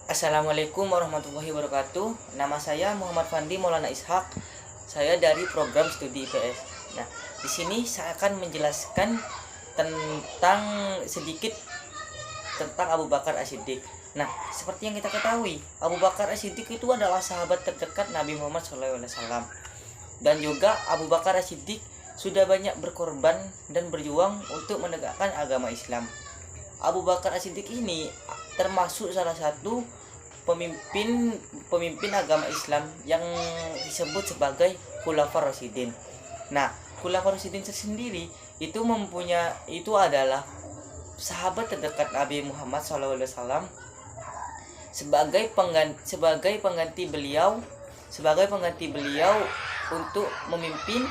Assalamualaikum warahmatullahi wabarakatuh. Nama saya Muhammad Fandi Maulana Ishak. Saya dari program studi IPS. Nah, di sini saya akan menjelaskan tentang sedikit tentang Abu Bakar As-Siddiq. Nah, seperti yang kita ketahui, Abu Bakar As-Siddiq itu adalah sahabat terdekat Nabi Muhammad SAW. Dan juga Abu Bakar As-Siddiq sudah banyak berkorban dan berjuang untuk menegakkan agama Islam. Abu Bakar As-Siddiq ini termasuk salah satu pemimpin agama Islam yang disebut sebagai Khulafaur Rasyidin. Nah, Khulafaur Rasyidin sendiri itu adalah sahabat terdekat Nabi Muhammad SAW sebagai pengganti beliau untuk memimpin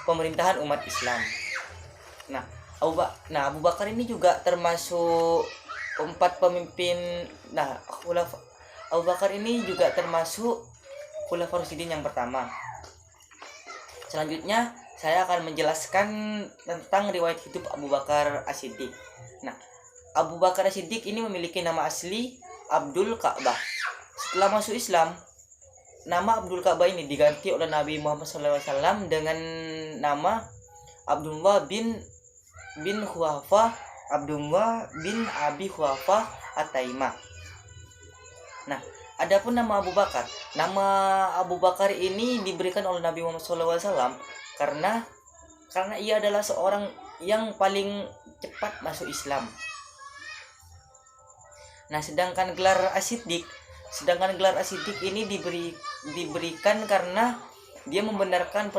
pemerintahan umat Islam. Nah, Abu Bakar ini juga termasuk empat pemimpin. Abu Bakar ini juga termasuk Khulafaur Rasyidin yang pertama. Selanjutnya saya akan menjelaskan tentang riwayat hidup Abu Bakar As-Siddiq. Nah, Abu Bakar As-Siddiq ini memiliki nama asli Abdul Ka'bah. Setelah masuk Islam, nama Abdul Ka'bah ini diganti oleh Nabi Muhammad SAW dengan nama Abdullah bin Abi Khuwafa At-Taimah. Nah, adapun nama Abu Bakar ini diberikan oleh Nabi Muhammad SAW karena ia adalah seorang yang paling cepat masuk Islam. Nah, sedangkan gelar As-Siddiq ini diberikan karena dia membenarkan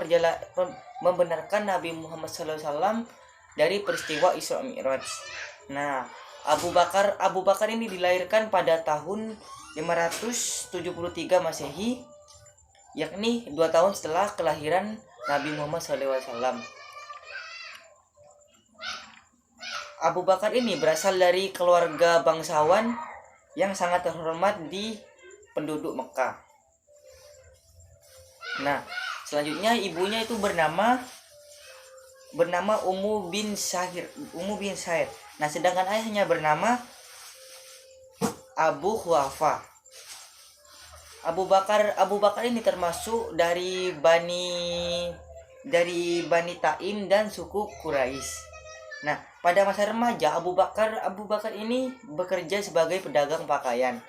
Nabi Muhammad SAW dari peristiwa Isra Mi'raj. Nah, Abu Bakar ini dilahirkan pada tahun 573 Masehi, yakni 2 tahun setelah kelahiran Nabi Muhammad SAW. Abu Bakar ini berasal dari keluarga bangsawan yang sangat terhormat di penduduk Mekah. Nah, selanjutnya ibunya itu bernama Ummu bin Sa'id. Nah, sedangkan ayahnya bernama Abu Khuwafa. Abu Bakar ini termasuk dari Bani Taim dan suku Quraisy. Nah, pada masa remaja Abu Bakar ini bekerja sebagai pedagang pakaian.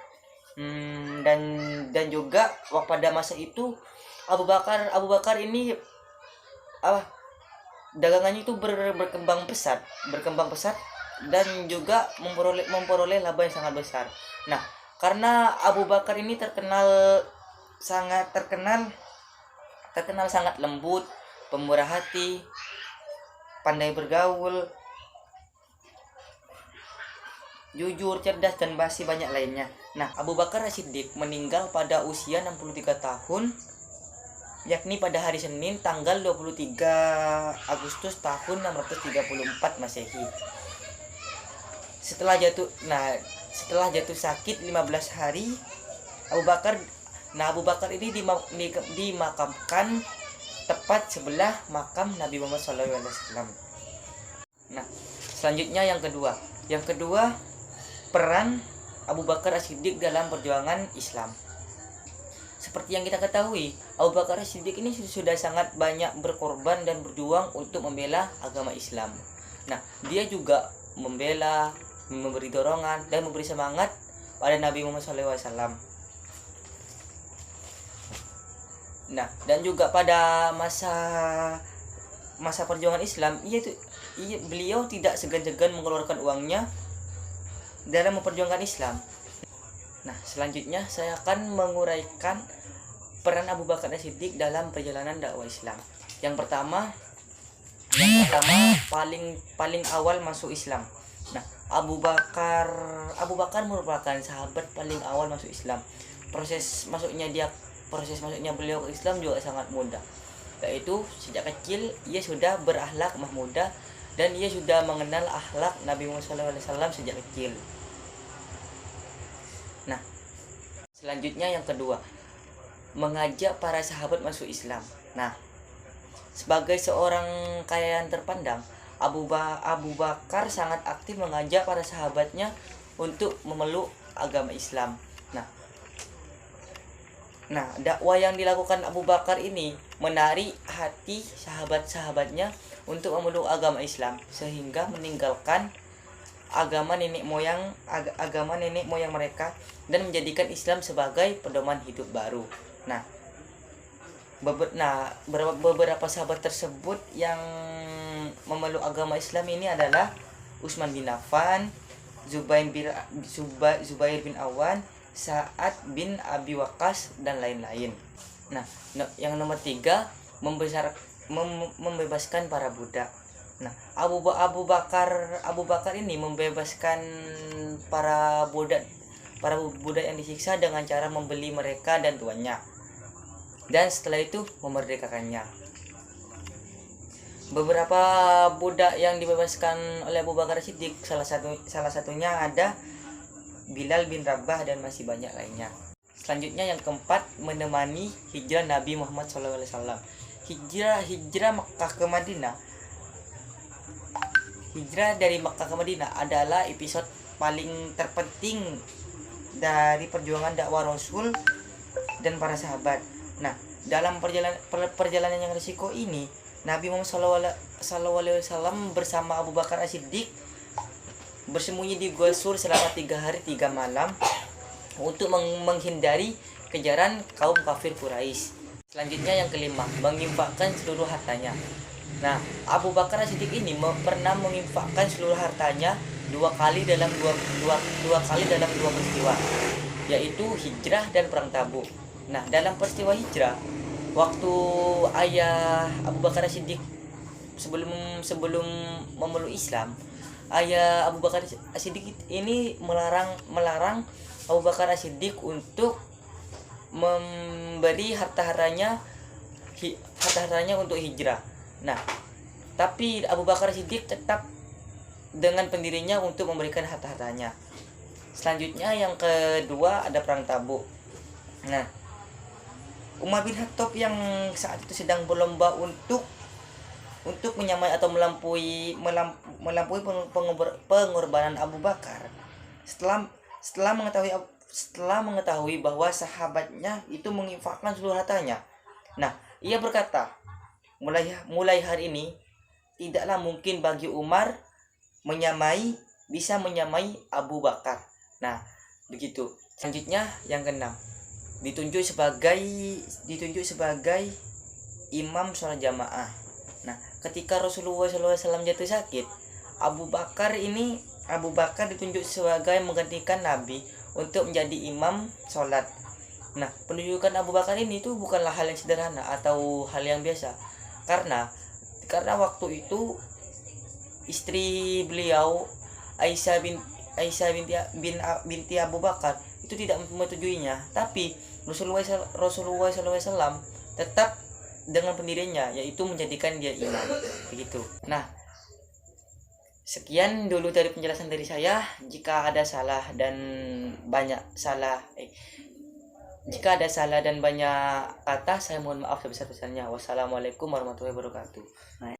Dan juga pada masa itu Abu Bakar ini dagangannya itu berkembang pesat dan juga memperoleh laba yang sangat besar. Nah, karena Abu Bakar ini terkenal sangat lembut, pemurah hati, pandai bergaul, jujur, cerdas, dan masih banyak lainnya. Nah, Abu Bakar As-Siddiq meninggal pada usia 63 tahun, yakni pada hari Senin tanggal 23 Agustus tahun 634 Masehi. Setelah jatuh sakit 15 hari, Abu Bakar ini dimakamkan tepat sebelah makam Nabi Muhammad SAW. Nah, selanjutnya yang kedua, peran Abu Bakar As-Siddiq dalam perjuangan Islam. Seperti yang kita ketahui, Abu Bakar As-Siddiq ini sudah sangat banyak berkorban dan berjuang untuk membela agama Islam. Nah, dia juga memberi dorongan dan memberi semangat pada Nabi Muhammad SAW. Nah, dan juga pada masa perjuangan Islam, beliau tidak segan-segan mengeluarkan uangnya dalam memperjuangkan Islam. Nah, selanjutnya saya akan menguraikan peran Abu Bakar As-Siddiq dalam perjalanan dakwah Islam. Yang pertama paling awal masuk Islam. Nah, Abu Bakar merupakan sahabat paling awal masuk Islam. Proses masuknya beliau ke Islam juga sangat mudah. Yaitu sejak kecil ia sudah berakhlak mahmudah dan ia sudah mengenal akhlak Nabi Muhammad SAW sejak kecil. Nah, selanjutnya yang kedua, mengajak para sahabat masuk Islam. Nah, sebagai seorang kayaan terpandang, Abu Bakar sangat aktif mengajak para sahabatnya untuk memeluk agama Islam. Nah, dakwah yang dilakukan Abu Bakar ini menarik hati sahabat-sahabatnya untuk memeluk agama Islam sehingga meninggalkan agama nenek moyang mereka dan menjadikan Islam sebagai pedoman hidup baru. Nah, beberapa sahabat tersebut yang memeluk agama Islam ini adalah Utsman bin Affan, Zubair bin Awan, Sa'ad bin Abi Waqqas, dan lain-lain. Nah, yang nomor 3, membebaskan para budak. Nah, Abu Bakar ini membebaskan para budak yang disiksa dengan cara membeli mereka dan tuannya. Dan setelah itu memerdekakannya. Beberapa budak yang dibebaskan oleh Abu Bakar Siddiq, salah satunya ada Bilal bin Rabah dan masih banyak lainnya. Selanjutnya yang keempat, menemani hijrah Nabi Muhammad SAW. Hijrah Makkah ke Madinah. Hijrah dari Makkah ke Madinah adalah episode paling terpenting dari perjuangan dakwah Rasul dan para sahabat. Nah, dalam perjalanan yang risiko ini, Nabi Muhammad SAW bersama Abu Bakar As-Siddiq bersembunyi di Gua Sur selama 3 hari 3 malam untuk menghindari kejaran kaum kafir Quraisy. Selanjutnya yang kelima, menginfakkan seluruh hartanya. Nah, Abu Bakar As-Siddiq ini pernah menginfakkan seluruh hartanya dua kali dalam dua peristiwa, yaitu hijrah dan perang Tabuk. Nah, dalam peristiwa hijrah, waktu ayah Abu Bakar As-Siddiq sebelum memeluk Islam, ayah Abu Bakar As-Siddiq ini melarang Abu Bakar As-Siddiq untuk memberi harta-hartanya untuk hijrah. Nah, tapi Abu Bakar As-Siddiq tetap dengan pendirinya untuk memberikan harta-hartanya. Selanjutnya yang kedua ada perang Tabuk. Nah, Umar bin Khattab yang saat itu sedang berlomba untuk menyamai atau melampaui pengorbanan Abu Bakar, setelah mengetahui bahwa sahabatnya itu menginfakkan seluruh hartanya. Nah, ia berkata, mulai hari ini tidaklah mungkin bagi Umar bisa menyamai Abu Bakar. Nah, begitu. Selanjutnya yang keenam, ditunjuk sebagai imam sholat jamaah. Nah, ketika Rasulullah SAW jatuh sakit, Abu Bakar ditunjuk sebagai menggantikan Nabi untuk menjadi imam sholat. Nah, penunjukan Abu Bakar ini itu bukanlah hal yang sederhana atau hal yang biasa, karena waktu itu istri beliau Aisyah binti Abu Bakar itu tidak menyetujuinya, tapi Rasulullah SAW tetap dengan pendirinya, yaitu menjadikan dia imam. Begitu. Nah, sekian dulu dari penjelasan dari saya. Jika ada salah dan banyak kata, saya mohon maaf sebesar-besarnya. Wassalamualaikum warahmatullahi wabarakatuh.